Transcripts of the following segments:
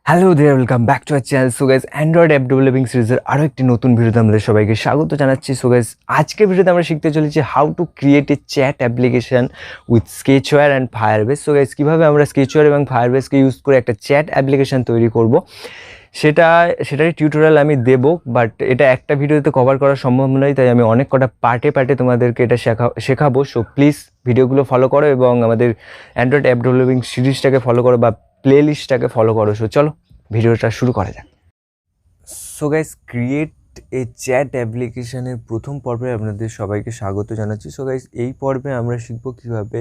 Hello there welcome back to our channel. So guys, Android app developing সিরিজের আরও একটি নতুন ভিডিওতে আমাদের সবাইকে স্বাগত জানাচ্ছি। সো গাইস, আজকের ভিডিওতে আমরা শিখতে চলেছি how to create a chat application with Sketchware and Firebase. So guys, কীভাবে আমরা স্কেচওয়্যার এবং ফায়ারবেসকে ইউজ করে একটা চ্যাট অ্যাপ্লিকেশন তৈরি করব সেটারই টিউটোরিয়াল আমি দেবো, বাট এটা একটা ভিডিওতে কভার করা সম্ভব নয়, তাই আমি অনেক কটা পার্টে তোমাদেরকে এটা শেখাবো। সো প্লিজ ভিডিওগুলো ফলো করো এবং আমাদের অ্যান্ড্রয়েড অ্যাপ ডেভেলপিং সিরিজটাকে ফলো করো বা প্লে লিস্টটাকে ফলো করো। সো চলো ভিডিওটা শুরু করা যাক। So guys, create a chat অ্যাপ্লিকেশনের প্রথম পর্বে আপনাদের সবাইকে স্বাগত জানাচ্ছি। সো গাইস, এই পর্বে আমরা শিখবো কীভাবে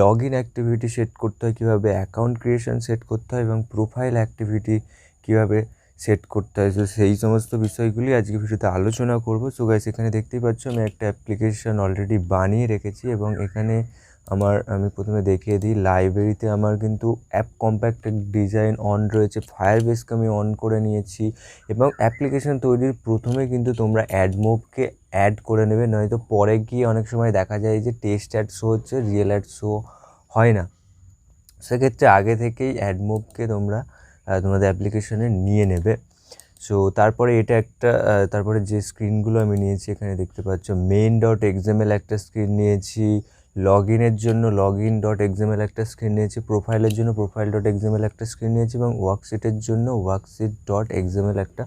লগ ইন অ্যাক্টিভিটি সেট করতে হয়, কীভাবে অ্যাকাউন্ট ক্রিয়েশন সেট করতে হয় এবং প্রোফাইল অ্যাক্টিভিটি কীভাবে সেট করতে হয়। সো সেই সমস্ত বিষয়গুলি আজকে ভিডিওতে আলোচনা করবো। সো গাইস, এখানে দেখতেই পাচ্ছ আমি একটা অ্যাপ্লিকেশন অলরেডি বানিয়ে রেখেছি এবং এখানে আমি প্রথমে দেখিয়ে দিই, লাইব্রেরিতে আমার কিন্তু অ্যাপ কম্প্যাক্টেড ডিজাইন অন রয়েছে, ফায়ারবেসকে আমি অন করে নিয়েছি এবং অ্যাপ্লিকেশন তৈরির প্রথমে কিন্তু তোমরা অ্যাডমোবকে অ্যাড করে নেবে, নয়তো পরে গিয়ে অনেক সময় দেখা যায় যে টেস্ট অ্যাড শো হচ্ছে, রিয়েল অ্যাড শো হয় না। সেক্ষেত্রে আগে থেকেই অ্যাডমোবকে তোমরা তোমাদের অ্যাপ্লিকেশনে নিয়ে নেবে। সো তারপরে তারপরে যে স্ক্রিনগুলো আমি নিয়েছি এখানে দেখতে পাচ্ছ, main.xml একটা স্ক্রিন নিয়েছি, লগ ইনের জন্য login.xml একটা স্ক্রিন নিয়েছি, প্রোফাইলের জন্য profile.xml একটা স্ক্রিন নিয়েছি এবং ওয়ার্কশিটের জন্য worksheet.xml একটা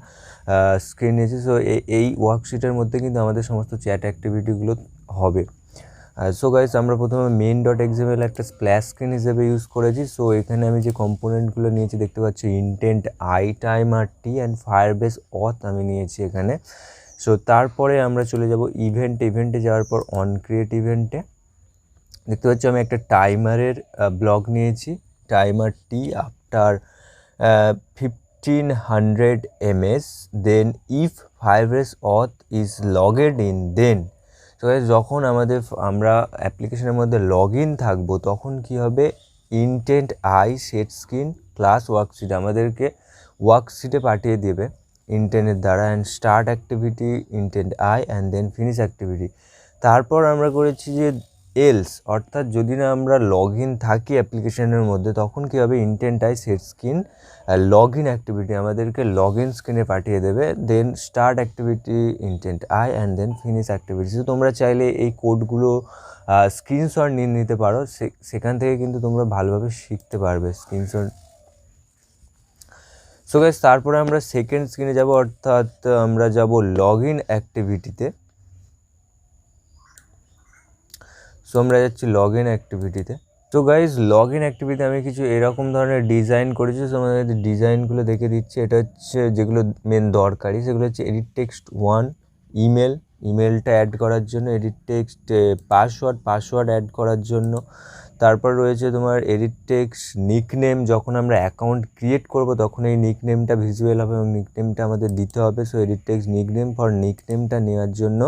স্ক্রিন নিয়েছি। সো এই ওয়ার্কশিটের মধ্যে কিন্তু আমাদের সমস্ত চ্যাট অ্যাক্টিভিটিগুলো হবে। সো গাইস, আমরা প্রথমে main.xml একটা স্প্ল্যাশ স্ক্রিন হিসেবে ইউজ করেছি। সো এখানে আমি যে কম্পোনেন্টগুলো নিয়েছি দেখতে পাচ্ছি, intent I, timer T and Firebase auth আমি নিয়েছি এখানে। সো তারপরে আমরা চলে যাব ইভেন্টে যাওয়ার পর অন ক্রিয়েট ইভেন্টে দেখতে পাচ্ছি আমি একটা টাইমারের ব্লক নিয়েছি, timer T after 1500 ms, then if Firebase auth is logged in, then তো যখন আমরা অ্যাপ্লিকেশনের মধ্যে লগ ইন থাকবো তখন কি হবে, intent I set screen class worksheet আমাদেরকে ওয়ার্কশিটে পাঠিয়ে দেবে ইন্টেন্টের দ্বারা, and start activity intent I and then finish activity. তারপর আমরা করেছি যে এলস, অর্থাৎ যদি না আমরা লগ ইন থাকি অ্যাপ্লিকেশনের মধ্যে তখন কী হবে, intent I set screen log in activity আমাদেরকে লগ ইন স্ক্রিনে পাঠিয়ে দেবে, then start activity intent I and then finish activity. তো তোমরা চাইলে এই কোডগুলো স্ক্রিনশট নিয়ে নিতে পারো, সেখান থেকে কিন্তু তোমরা ভালোভাবে শিখতে পারবে স্ক্রিনশট। সো গাইস, তারপরে আমরা সেকেন্ড স্ক্রিনে যাব, অর্থাৎ আমরা যাব লগ ইন অ্যাক্টিভিটিতে। সো আমরা যাচ্ছি লগ ইন অ্যাক্টিভিটিতে। তো গাইজ, লগ ইন অ্যাক্টিভিটি আমি কিছু এরকম ধরনের ডিজাইন করেছি। সো আমাদের ডিজাইনগুলো দেখে দিচ্ছি, এটা হচ্ছে যেগুলো মেন দরকারি, সেগুলো হচ্ছে এডিট টেক্সট 1, ইমেলটা অ্যাড করার জন্য, এডিট টেক্সট পাসওয়ার্ড অ্যাড করার জন্য, তারপর রয়েছে তোমার এডিট টেক্সট নিকনেম, যখন আমরা অ্যাকাউন্ট ক্রিয়েট করব তখন এই নিকনেমটা ভিজুয়াল হবে এবং নিকনেমটা আমাদের দিতে হবে। So edit text nickname for নিকনেমটা নেওয়ার জন্য।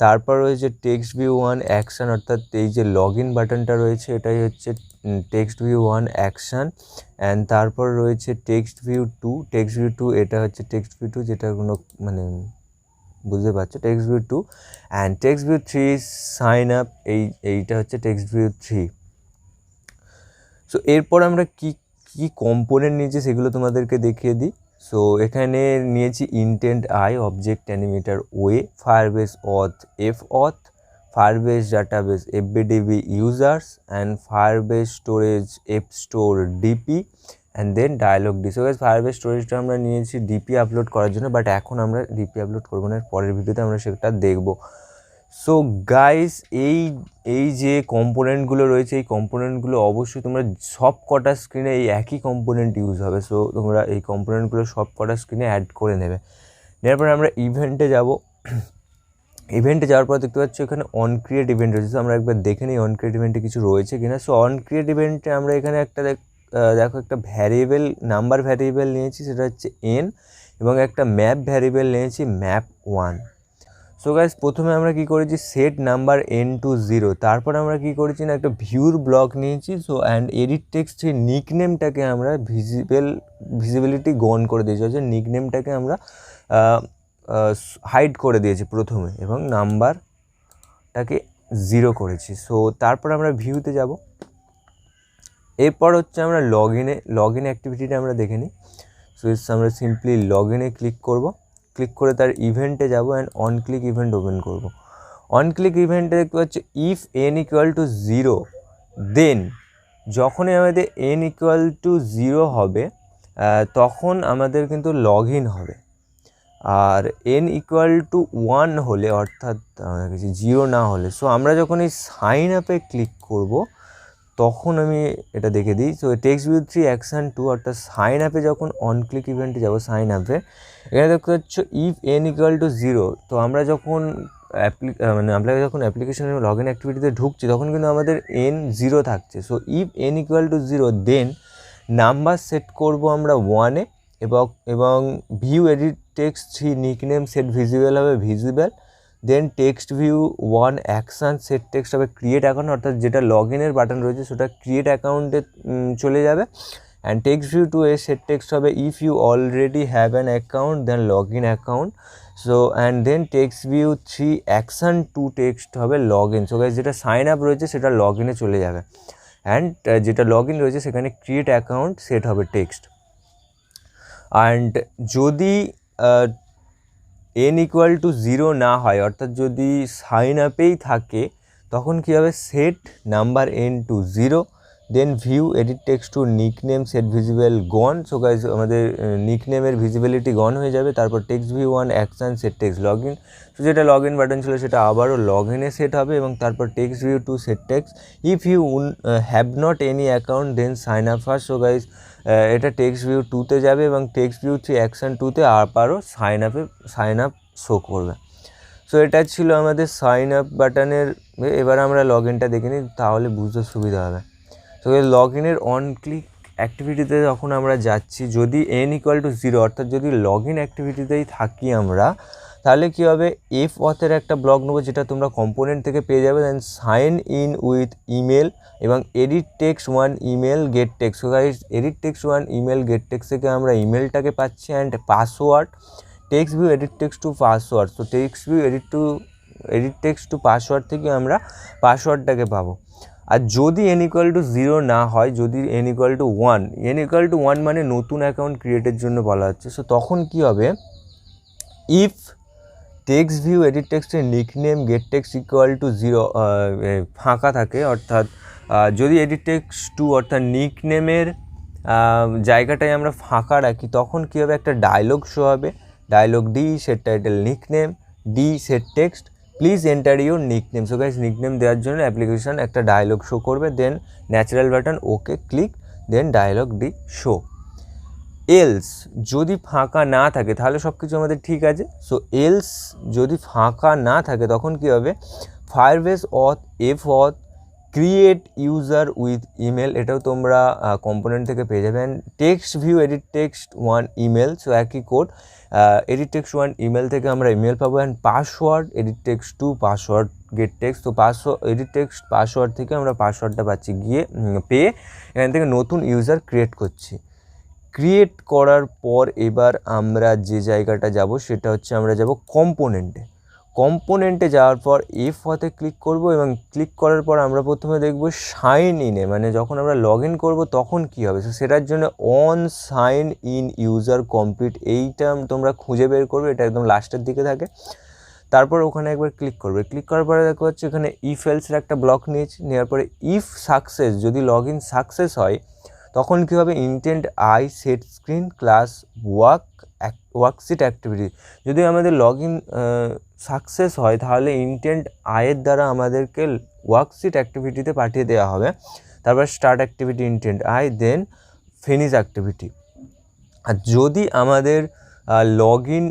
তারপর রয়েছে টেক্সট ভিউ 1 অ্যাকশান, অর্থাৎ এই যে লগ ইন বাটনটা রয়েছে এটাই হচ্ছে টেক্সট ভিউ 1 অ্যাকশান। অ্যান্ড তারপর রয়েছে টেক্সট ভিউ 2, এটা হচ্ছে টেক্সট ভিউ 2, যেটা কোনো বুঝতে পারছো, text view 2 and text view 3 sign up, এইটা হচ্ছে টেক্সট ভিউ 3। সো এরপর আমরা কি কম্পোনেন্ট নিয়েছি সেগুলো তোমাদেরকে দেখিয়ে দিই। সো এখানে নিয়েছি intent I, object animator way, Firebase auth F auth, Firebase database FBDB users and Firebase storage F store DP and then dialog D. So guys, Firebase স্টোরেজটা আমরা নিয়েছি ডিপি আপলোড করার জন্য, বাট এখন আমরা ডিপি আপলোড করবো না, পরের ভিডিওতে আমরা সেটা দেখবো। সো গাইস, এই যে কম্পোনেন্টগুলো রয়েছে এই কম্পোনেন্টগুলো অবশ্যই তোমরা সব কটা স্ক্রিনে এই একই কম্পোনেন্ট ইউজ হবে। সো তোমরা এই কম্পোনেন্টগুলো সব কটা স্ক্রিনে অ্যাড করে নেবে। নেওয়ার পরে আমরা ইভেন্টে যাব। ইভেন্টে যাওয়ার পর দেখতে পাচ্ছি এখানে অন ক্রিয়েট ইভেন্ট রয়েছে। আমরা একবার দেখে নিই অন ক্রিয়েট ইভেন্টে কিছু রয়েছে কিনা। সো অন ক্রিয়েট ইভেন্টে আমরা এখানে দেখো একটা নাম্বার ভ্যারিয়েবল নিয়েছি, সেটা হচ্ছে n, এবং একটা ম্যাপ ভ্যারিয়েবল নিয়েছি ম্যাপ 1। সো গাইস, প্রথমে আমরা কি করেছি, সেট নাম্বার n টু 0, তারপর আমরা কি করেছি না একটা ভিউর ব্লক নিয়েছি। সো অ্যান্ড এডিট টেক্সট নিকনেমটাকে আমরা ভিজিবিলিটি গন করে দিয়েছি, অর্থাৎ নিকনেমটাকে আমরা হাইড করে দিয়েছি প্রথমে এবং নাম্বারটাকে 0 করেছি। সো তারপর আমরা ভিউতে যাব, এরপর হচ্ছে আমরা লগ ইন অ্যাক্টিভিটিটা আমরা দেখে নিই। সো আমরা সিম্পলি লগ ইনে ক্লিক করব, ক্লিক করে তার ইভেন্টে যাব and on click event open করব। অন ক্লিক ইভেন্টে দেখতে পাচ্ছি ইফ n ইকুয়াল টু 0 দেন, যখনই আমাদের n ইকুয়াল টু 0 হবে তখন আমাদের কিন্তু লগ ইন হবে। আর n ইকুয়াল টু 1 হলে, অর্থাৎ 0 না হলে, সো আমরা যখন এই সাইন আপে ক্লিক করব তখন আমি এটা দেখে দিই। সো টেক্সট ভিউ 3 অ্যাকশান 2, অর্থাৎ সাইন আপে যখন অন ক্লিক ইভেন্টে যাব, সাইন আপে এখানে দেখতে পাচ্ছ ইফ n ইকুয়াল টু 0। তো আমরা যখন আমরা যখন অ্যাপ্লিকেশনের লগ ইন অ্যাক্টিভিটিতে ঢুকছি তখন কিন্তু আমাদের n 0 থাকছে। So if n equal to 0 then number set করব আমরা 1-এ এবং view edit text 3 nickname set visible হবে visible. Then text view 1 action set text হবে ক্রিয়েট অ্যাকাউন্ট, অর্থাৎ যেটা লগ ইনের বাটন রয়েছে সেটা ক্রিয়েট অ্যাকাউন্টে চলে যাবে। অ্যান্ড টেক্সট ভিউ 2 এ সেট টেক্সট হবে if you already have an account then log in account. So and then text view 3 action 2 text হবে লগ ইন। সো গাইস যেটা সাইন আপ রয়েছে সেটা লগ ইনে চলে যাবে, অ্যান্ড যেটা লগ ইন রয়েছে সেখানে ক্রিয়েট অ্যাকাউন্ট সেট হবে টেক্সট। অ্যান্ড যদি n ইকুয়াল টু 0 না হয়, অর্থাৎ যদি সাইন আপেই থাকে, তখন কী হবে, set number n to 0, then view edit text to nickname set visible gone. So guys আমাদের নিকনেমের ভিজিবিলিটি গন হয়ে যাবে। তারপর text view 1 action set text log in. So যেটা লগ ইন বাটন ছিল সেটা আবারও লগ ইনে সেট হবে, এবং তারপর text view 2 set text if you have not any account then sign up first. So guys এটা টেক্সট ভিউ 2-তে যাবে এবং টেক্সট ভিউ 3 অ্যাকশান 2-তে আবারও সাইন আপ শো করবে। সো এটা ছিল আমাদের সাইন আপ বাটনের। এবার আমরা লগ ইনটা দেখে নিই, তাহলে বুঝতে সুবিধা হবে। তো লগ ইনের অন ক্লিক অ্যাক্টিভিটিতে যখন আমরা যাচ্ছি, যদি n ইকুয়াল টু 0, অর্থাৎ যদি লগ ইন অ্যাক্টিভিটিতেই থাকি আমরা, তাহলে কী হবে, এফ অথের একটা ব্লক নেবো যেটা তোমরা কম্পোনেন্ট থেকে পেয়ে যাবে। Then sign in with email এবং edit text 1 email get text. So guys edit text 1 email get text থেকে আমরা ইমেলটাকে পাচ্ছি, and password text view edit text two password. তো text view edit text two password থেকে আমরা পাসওয়ার্ডটাকে পাবো। আর যদি n ইকুয়াল টু 0 না হয়, যদি n ইকুয়াল টু 1 মানে নতুন অ্যাকাউন্ট ক্রিয়েটের জন্য বলা হচ্ছে। সো তখন কি হবে, ইফ টেক্সট ভিউ এডিট টেক্সটের nickname gate text equal to 0 ফাঁকা থাকে, অর্থাৎ যদি এডিট টেক্সট 2 অর্থাৎ নিকনেমের জায়গাটায় আমরা ফাঁকা রাখি, তখন কী হবে, একটা ডায়লগ শো হবে। Dialog D set title nickname, D set text please enter your nickname. So guys nickname দেওয়ার জন্য অ্যাপ্লিকেশন একটা ডায়লগ শো করবে, then natural button okay click, then dialog D show. Else যদি ফাঁকা না থাকে তাহলে সব কিছু আমাদের ঠিক আছে। সো এলস যদি ফাঁকা না থাকে তখন কী হবে, ফায়ারবেস অথ এফ অথ ক্রিয়েট ইউজার উইথ ইমেল, এটাও তোমরা কম্পোনেন্ট থেকে পেয়ে যাবেন। Text view edit text 1 email, so একই কোড, এডিট টেক্সট 1 ইমেল থেকে আমরা ইমেল পাবো। And password edit text 2 password gate text. তো এডিট টেক্সট পাসওয়ার্ড থেকে আমরা পাসওয়ার্ডটা পাচ্ছি, পেয়ে এখান থেকে নতুন ইউজার ক্রিয়েট করছি। ক্রিয়েট করার পর এবার আমরা যে জায়গাটা যাব সেটা হচ্ছে আমরা যাব কম্পোনেন্টে যাওয়ার পর এফ হাতে ক্লিক করব, এবং ক্লিক করার পর আমরা প্রথমে দেখব সাইন ইনে, মানে যখন আমরা লগ ইন করবো তখন কী হবে। সো সেটার জন্য on sign in user complete, এইটা তোমরা খুঁজে বের করবে, এটা একদম লাস্টের দিকে থাকে। তারপর ওখানে একবার ক্লিক করবে, ক্লিক করার পরে দেখতে পাচ্ছি এখানে ইফ এলসের একটা ব্লক নেওয়ার পরে ইফ সাকসেস, যদি লগ ইন সাকসেস হয় তখন কী হবে, intent I set screen class worksheet activity. যদি আমাদের লগ ইন সাকসেস হয় তাহলে ইন্টেন্ট আয়ের দ্বারা আমাদেরকে ওয়ার্কশিট অ্যাক্টিভিটিতে পাঠিয়ে দেওয়া হবে। তারপর start activity intent I, then finish activity. আর যদি আমাদের লগ ইন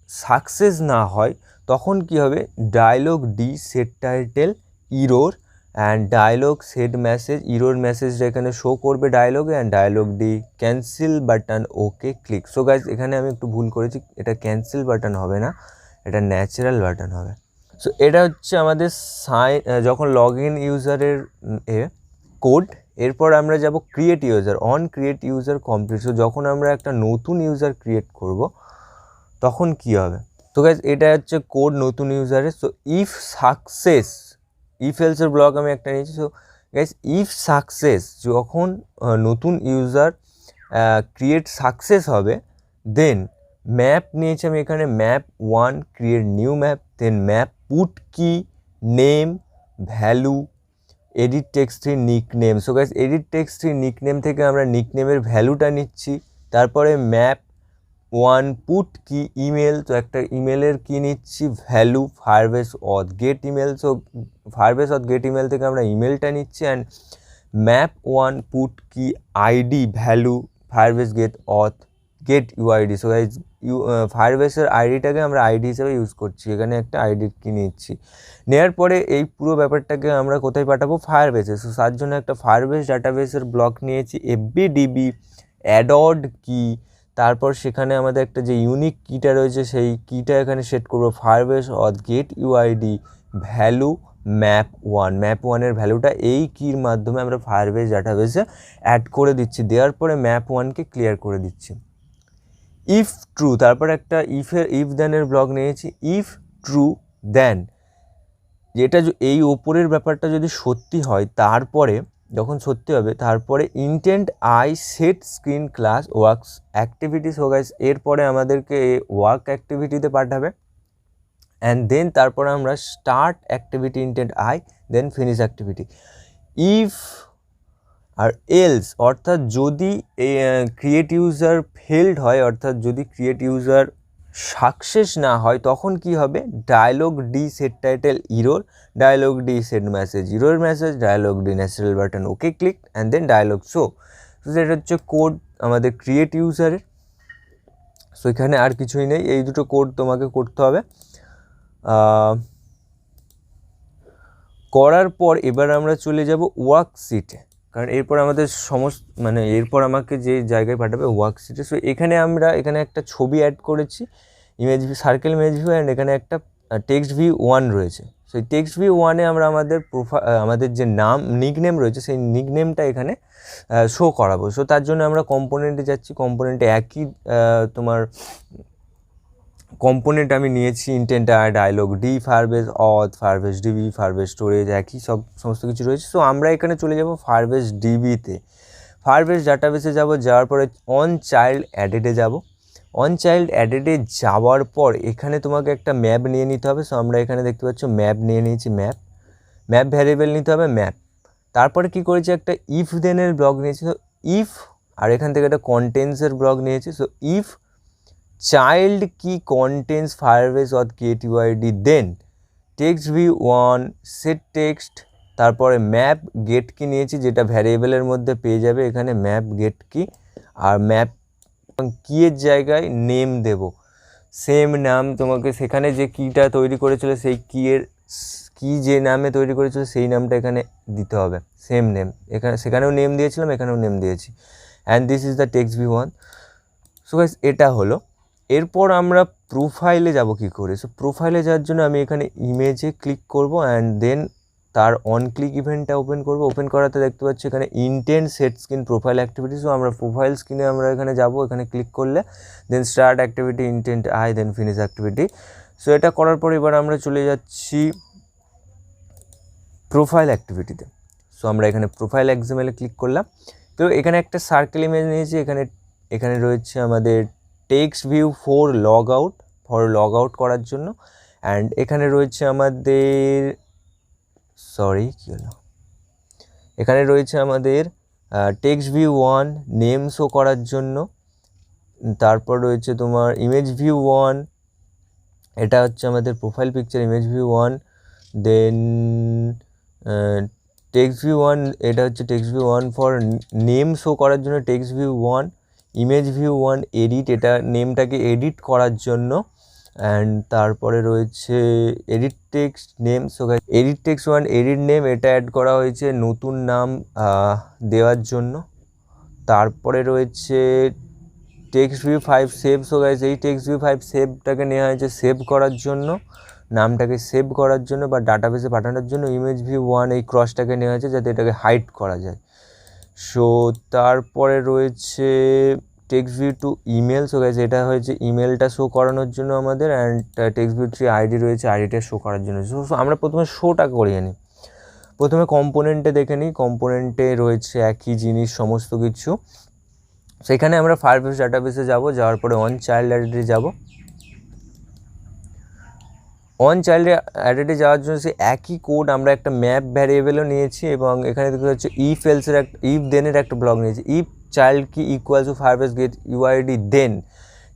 সাকসেস না হয় তখন কী হবে, dialog D set title error, and dialog set message, error মেসেজটা এখানে শো করবে ডায়লগে, and dialog D cancel button okay click. So guys এখানে আমি একটু ভুল করেছি, এটা ক্যান্সেল বাটন হবে না, এটা ন্যাচারাল বাটন হবে। সো এটা হচ্ছে আমাদের যখন লগ ইন ইউজারের কোড। এরপর আমরা যাব create user, on create user complete. So যখন আমরা একটা নতুন ইউজার ক্রিয়েট করব তখন কী হবে, তো গাইজ এটা হচ্ছে কোড নতুন ইউজারের। সো ইফ সাকসেস, ইফ এলসের ব্লক আমি একটা নিয়েছি। সো গাইস ইফ সাকসেস, যখন নতুন ইউজার ক্রিয়েট সাকসেস হবে, দেন ম্যাপ নিয়েছি আমি এখানে ম্যাপ 1 ক্রিয়েট নিউ ম্যাপ, দেন ম্যাপ পুট কি name value edit text nickname. So guys edit text nickname থেকে আমরা নিকনেমের ভ্যালুটা নিচ্ছি। তারপরে ম্যাপ 1 পুট কি ইমেল, তো একটা ইমেলের কি নিচ্ছি value Firebase auth get email. So Firebase auth get email থেকে আমরা ইমেলটা নিচ্ছি। And map 1 put key ID value Firebase get auth get UID. So guys ফায়ারবেসের আইডিটাকে আমরা আইডি হিসেবে ইউজ করছি, এখানে একটা আইডি কি নিচ্ছি। নেওয়ার পরে এই পুরো ব্যাপারটাকে আমরা কোথায় পাঠাবো, ফায়ারবেসে। সো তার জন্য একটা ফায়ারবেস ডাটাবেসের ব্লক নিয়েছি এফবিডিবি অ্যাডড কি, তারপর সেখানে আমাদের একটা যে ইউনিক কিটা রয়েছে সেই কিটা এখানে সেট করবো Firebase auth get UID value map 1। Map 1-এর ভ্যালুটা এই কির মাধ্যমে আমরা ফায়ারবেস ডাটাবেসে অ্যাড করে দিচ্ছি। দেওয়ার পরে ম্যাপ 1কে ক্লিয়ার করে দিচ্ছি। ইফ ট্রু, তারপর একটা ইফ দেনের ব্লক নিয়েছি ইফ ট্রু দেন, যেটা এই ওপরের ব্যাপারটা যদি সত্যি হয়, তারপরে যখন সত্যি হবে তারপরে intent I set screen class works activities. হো গাইস এরপরে আমাদেরকে ওয়ার্ক অ্যাক্টিভিটিতে পাঠাবে। অ্যান্ড দেন তারপরে আমরা start activity intent I, then finish activity. If আর এলস, অর্থাৎ যদি ক্রিয়েট ইউজার ফেলড হয়, অর্থাৎ যদি ক্রিয়েট ইউজার সাকসেস না হয়, তখন কি হবে, dialog D set title error, dialog D set message error message, dialog D natural button okay click and then dialog show. তো সেটা হচ্ছে কোড আমাদের ক্রিয়েট ইউজারের। সো এখানে আর কিছুই নেই, এই দুটো কোড তোমাকে করতে হবে। করার পর এবার আমরা চলে যাব ওয়ার্কশিটে, কারণ এরপর আমাদের এরপর আমাকে যে জায়গায় পাঠাবে ওয়ার্কশিটে। সো এখানে আমরা একটা ছবি অ্যাড করেছি, image view, circle image view, and এখানে একটা টেক্সট ভিউ 1 রয়েছে। সেই টেক্সট ভিউ 1-এ আমরা আমাদের যে নিকনেম রয়েছে সেই নিকনেমটা এখানে শো করাবো। সো তার জন্য আমরা কম্পোনেন্টে যাচ্ছি, কম্পোনেন্টে একই তোমার কম্পোনেন্ট আমি নিয়েছি intent I, dialog D, Firebase auth, Firebase DB, Firebase storage, একই সমস্ত কিছু রয়েছে। সো আমরা এখানে চলে যাব ফায়ারবেস ডিবিতে, ফায়ারবেস ডাটাবেসে যাব। যাওয়ার পরে অন চাইল্ড অ্যাডেডে যাব। অন চাইল্ড অ্যাডেডে যাওয়ার পর এখানে তোমাকে একটা ম্যাপ নিয়ে নিতে হবে। সো আমরা এখানে দেখতে পাচ্ছ ম্যাপ নিয়ে নিয়েছি, ম্যাপ ভ্যারিয়েবল নিতে হবে ম্যাপ। তারপরে কি করেছি, একটা ইফ দেনের ব্লক নিয়েছি। সো ইফ, আর এখান থেকে একটা কন্টেন্টসের ব্লক নিয়েছি। সো ইফ চাইল্ড কি contains Firebase auth get UID, then text view 1 set text, তারপরে ম্যাপ গেট কি নিয়েছি যেটা ভ্যারিয়েবলের মধ্যে পেয়ে যাবে এখানে ম্যাপ গেট কি, আর ম্যাপ কিয়ের জায়গায় নেম দেব, সেম নাম তোমাকে সেখানে যে কিটা তৈরি করেছিল সেই কি যে নামে তৈরি করেছিল সেই নামটা এখানে দিতে হবে, সেম নেম। সেখানেও নেম দিয়েছিলাম, এখানেও নেম দিয়েছি। And this is the text view 1। So guys এটা হলো। এরপর আমরা প্রোফাইলে যাব কি করে। সো প্রোফাইলে যাওয়ার জন্য আমি এখানে ইমেজে ক্লিক করব অ্যান্ড দেন তার অন ক্লিক ইভেন্টটা ওপেন করব। ওপেন করাতে দেখতে পাচ্ছি এখানে intent set screen profile activity. So আমরা প্রোফাইল স্ক্রিনে আমরা এখানে যাব, এখানে ক্লিক করলে then start activity intent I, then finish activity. So এটা করার পর এবার আমরা চলে যাচ্ছি প্রোফাইল অ্যাক্টিভিটিতে। সো আমরা এখানে প্রোফাইল এক্সামেলে ক্লিক করলাম। তো এখানে একটা সার্কেল ইমেজ নিয়েছি, এখানে রয়েছে আমাদের text view for log out করার জন্য। অ্যান্ড এখানে রয়েছে আমাদের এখানে রয়েছে আমাদের টেক্সট ভিউ 1 নেম শো করার জন্য। তারপর রয়েছে তোমার ইমেজ ভিউ 1, এটা হচ্ছে আমাদের প্রোফাইল পিকচার ইমেজ ভিউ 1। দেন টেক্সট ভিউ 1, এটা হচ্ছে text view 1 for name show করার জন্য text view 1। Image view 1 edit, এটা নেমটাকে এডিট করার জন্য। অ্যান্ড তারপরে রয়েছে edit text name. So edit text 1 edit name, এটা অ্যাড করা হয়েছে নতুন নাম দেওয়ার জন্য। তারপরে রয়েছে text view 5 save. So guys এই টেক্সট ভিউ 5 সেভটাকে নেওয়া হয়েছে সেভ করার জন্য, নামটাকে সেভ করার জন্য বা ডাটাবেসে পাঠানোর জন্য। ইমেজ ভিউ 1 এই ক্রসটাকে নেওয়া হয়েছে যাতে এটাকে হাইড করা যায়। সো তারপরে রয়েছে text view to email. So guys এটা হয়েছে ইমেলটা শো করানোর জন্য আমাদের। অ্যান্ড টেক্সট ভিউ 3 আইডি রয়েছে আইডিটা শো করার জন্য। সো আমরা প্রথমে শোটা করিয়ে নিই। প্রথমে কম্পোনেন্টে দেখে নিই, কম্পোনেন্টে রয়েছে একই জিনিস সমস্ত কিছু। সেখানে আমরা ফায়ারবেস ডাটাবেসে যাব, যাওয়ার পরে অন চাইল্ড অ্যাডেটে যাব। অন চাইল্ড অ্যাডেটে যাওয়ার জন্য সে একই কোড আমরা একটা ম্যাপ ভ্যারিয়েবলও নিয়েছি এবং এখানে দেখতে পাচ্ছি ইফ এলসের একটা ইফ দেনের একটা ব্লক নিয়েছি। If child key equal to Firebase get UID then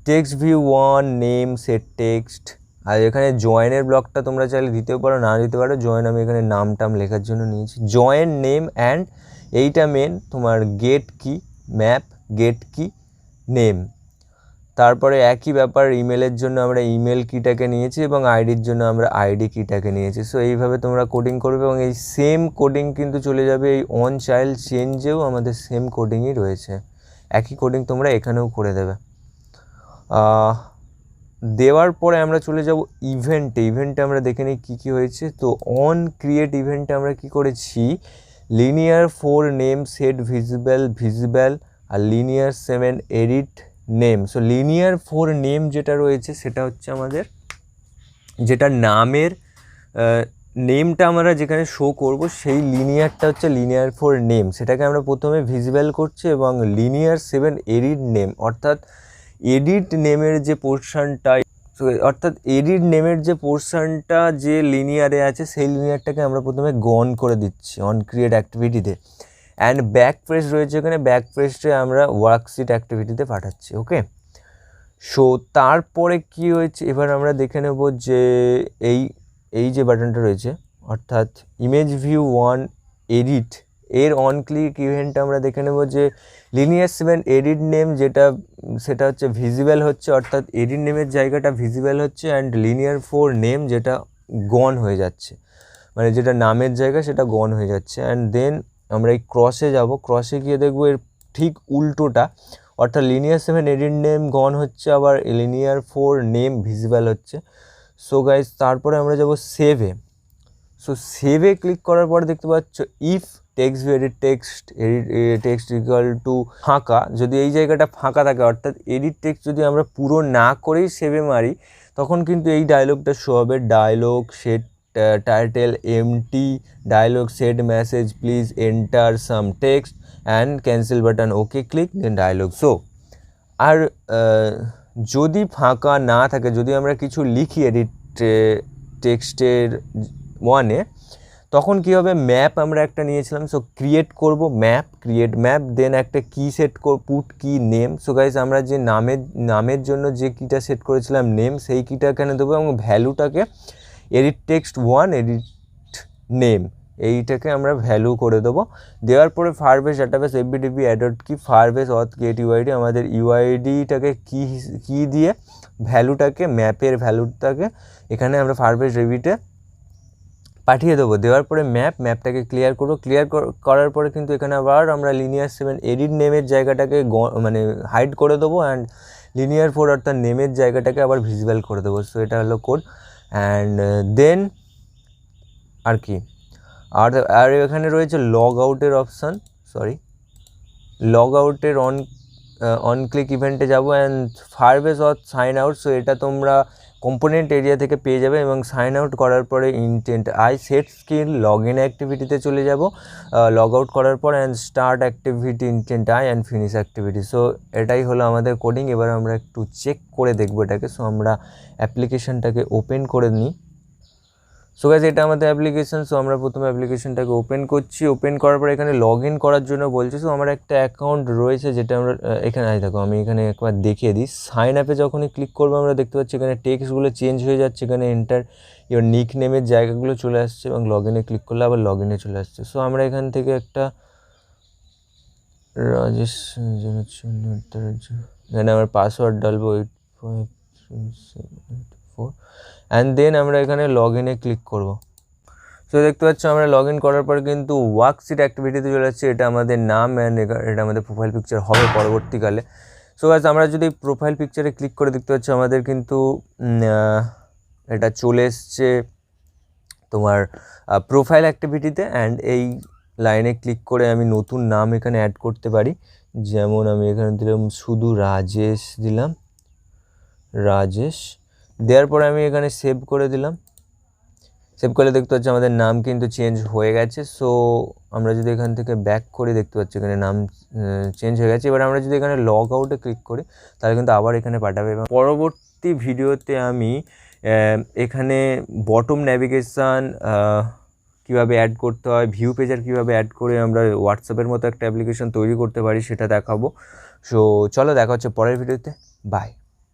text view one name set text. আর এখানে জয়েনের ব্লকটা তোমরা চাইলে দিতেও পারো, না দিতে পারো। জয়েন আমি এখানে নাম টাম লেখার জন্য নিয়েছি। জয়েন নেম অ্যান্ড এইটা মেন তোমার গেট কি ম্যাপ গেট কি নেম। তারপরে একই ব্যাপার ইমেলের জন্য আমরা ইমেল কিটাকে নিয়েছি এবং আইডির জন্য আমরা আইডি কিটাকে নিয়েছি। সো এইভাবে তোমরা কোডিং করবে এবং এই সেম কোডিং কিন্তু চলে যাবে এই অন চাইল্ড চেঞ্জেও আমাদের সেম কোডিংই রয়েছে। একই কোডিং তোমরা এখানেও করে দেবে। দেওয়ার পরে আমরা চলে যাব ইভেন্টে। ইভেন্টে আমরা দেখে নিই কী কী হয়েছে। তো অন ক্রিয়েট ইভেন্টে আমরা কি করেছি, লিনিয়ার 4 নেম সেট ভিজিবল আর linear 7 edit name. So linear 4 name যেটা রয়েছে সেটা হচ্ছে আমাদের যেটা নামের নেমটা আমরা যেখানে শো করব সেই লিনিয়ারটা হচ্ছে লিনিয়ার 4 নেম, সেটাকে আমরা প্রথমে ভিজিবল করছি এবং লিনিয়ার 7 এডিট নেম অর্থাৎ এডিট নেমের যে পোর্শনটা এডিট নেমের যে পোর্শনটা যে লিনিয়ারে আছে সেই লিনিয়ারটাকে আমরা প্রথমে গন করে দিচ্ছি অন ক্রিয়েট অ্যাক্টিভিটিতে। অ্যান্ড ব্যাক প্রেস রয়েছে এখানে, ব্যাক প্রেসে আমরা ওয়ার্কশিট অ্যাক্টিভিটিতে পাঠাচ্ছি। ওকে, সো তারপরে কি হয়েছে এবার আমরা দেখে নেব যে এই যে বাটনটা রয়েছে অর্থাৎ ইমেজ ভিউ ওয়ান এডিট এর অন ক্লিক ইভেন্ট আমরা দেখে নেব যে লিনিয়ার 7 এডিট নেম সেটা হচ্ছে ভিজিবল হচ্ছে, অর্থাৎ এডিট নেমের জায়গাটা ভিজিবল হচ্ছে। অ্যান্ড লিনিয়ার 4 নেম যেটা গন হয়ে যাচ্ছে, মানে যেটা নামের জায়গা সেটা গন হয়ে যাচ্ছে। অ্যান্ড দেন আমরা এই ক্রসে যাব, ক্রসে গিয়ে দেখবো এর ঠিক উল্টোটা, অর্থাৎ লিনিয়ার 7 এডিট নেম গন হচ্ছে, আবার লিনিয়ার 4 নেম ভিজিবল হচ্ছে। সো গাইজ তারপরে আমরা যাব সেভে। সো সেভে ক্লিক করার পরে দেখতে পাচ্ছ if text view edit text equal to ফাঁকা, যদি এই জায়গাটা ফাঁকা থাকে অর্থাৎ এডিট টেক্সট যদি আমরা পুরো না করেই সেভে মারি তখন কিন্তু এই ডায়লগটা শো হবে, dialog set title empty dialog set message please enter some text and cancel button okay click then dialog show. আর যদি ফাঁকা না থাকে, যদি আমরা কিছু লিখি এডিট টেক্সটের ওয়ানে, তখন কী হবে, ম্যাপ আমরা একটা নিয়েছিলাম। সো ক্রিয়েট করব ক্রিয়েট ম্যাপ, দেন একটা কি সেট পুট কি নেম। সো গাইজ আমরা যে নামের জন্য যে কিটা সেট করেছিলাম নেম, সেই কিটা এখানে দেবো এবং ভ্যালুটাকে edit text one edit name এইটাকে আমরা ভ্যালু করে দেবো। দেওয়ার পরে ফায়ারবেস ডাটাবেস এফবিডিবি অ্যাডট কি ফায়ারবেস অথ গেট ইউআইডি, আমাদের ইউআইডিটাকে কি দিয়ে ভ্যালুটাকে ম্যাপের ভ্যালুটাকে এখানে আমরা ফায়ারবেস রেভিটে পাঠিয়ে দেবো। দেওয়ার পরে ম্যাপটাকে ক্লিয়ার করবো। ক্লিয়ার করার পরে কিন্তু এখানে আবার আমরা লিনিয়ার 7 এডিট নেমের জায়গাটাকে মানে হাইড করে দেবো অ্যান্ড লিনিয়ার 4 অর্থাৎ নেমের জায়গাটাকে আবার ভিজিবল করে দেবো। সো এটা হলো কোড। অ্যান্ড দেন আর কি আর এখানে রয়েছে লগ আউটের অপশান, লগ আউটের অন ক্লিক ইভেন্টে যাবো and Firebase auth sign out. So এটা তোমরা কম্পোনেন্ট এরিয়া থেকে পেয়ে যাবে এবং সাইন আউট করার পরে intent I set skill log in অ্যাক্টিভিটিতে চলে যাব, লগ আউট করার পর and start activity intent I and finish activity. So এটাই হলো আমাদের কোডিং। এবার আমরা একটু চেক করে দেখবো এটাকে। সো আমরা অ্যাপ্লিকেশনটাকে ওপেন করে নিই। সো গাইজ এটা আমাদের অ্যাপ্লিকেশন। সো আমরা প্রথমে অ্যাপ্লিকেশনটাকে ওপেন করছি। ওপেন করার পর এখানে লগ ইন করার জন্য বলছি। সো আমার একটা অ্যাকাউন্ট রয়েছে যেটা আমরা এখানে দেখো আমি এখানে একবার দেখিয়ে দিই। সাইন আপে যখনই ক্লিক করবো আমরা দেখতে পাচ্ছি এখানে টেক্সটগুলো চেঞ্জ হয়ে যাচ্ছে, এখানে এন্টার ইওর নিক নেমের জায়গাগুলো চলে আসছে এবং লগ ইনে ক্লিক করলে আবার লগ ইনে চলে আসছে। সো আমরা এখান থেকে একটা এখানে আমার পাসওয়ার্ড ডালবো 853784 অ্যান্ড দেন আমরা এখানে লগ ইনে ক্লিক করবো। সো দেখতে পাচ্ছ আমরা লগ ইন করার পর কিন্তু ওয়ার্কশিট অ্যাক্টিভিটিতে চলে যাচ্ছে। এটা আমাদের নাম অ্যান্ড এটা আমাদের প্রোফাইল পিকচার হবে পরবর্তীকালে। সো গাইস আমরা যদি প্রোফাইল পিকচারে ক্লিক করে দেখতে পাচ্ছি আমাদের কিন্তু এটা চলে এসছে তোমার প্রোফাইল অ্যাক্টিভিটিতে। অ্যান্ড এই লাইনে ক্লিক করে আমি নতুন নাম এখানে অ্যাড করতে পারি, যেমন আমি এখানে দিলাম শুধু রাজেশ দিলাম, রাজেশ। দেওয়ার পরে আমি এখানে সেভ করে দিলাম। সেভ করলে দেখতে পাচ্ছি আমাদের নাম কিন্তু চেঞ্জ হয়ে গেছে। সো আমরা যদি এখান থেকে ব্যাক করে দেখতে পাচ্ছি এখানে নাম চেঞ্জ হয়ে গেছে। এবার আমরা যদি এখানে লগ আউটে ক্লিক করি তাহলে কিন্তু আবার এখানে পাঠাবে। এবং পরবর্তী ভিডিওতে আমি এখানে বটম ন্যাভিগেশান কীভাবে অ্যাড করতে হয়, ভিউ পেজার কীভাবে অ্যাড করে আমরা হোয়াটসঅ্যাপের মতো একটা অ্যাপ্লিকেশন তৈরি করতে পারি সেটা দেখাবো। সো চলো দেখা হচ্ছে পরের ভিডিওতে, বাই।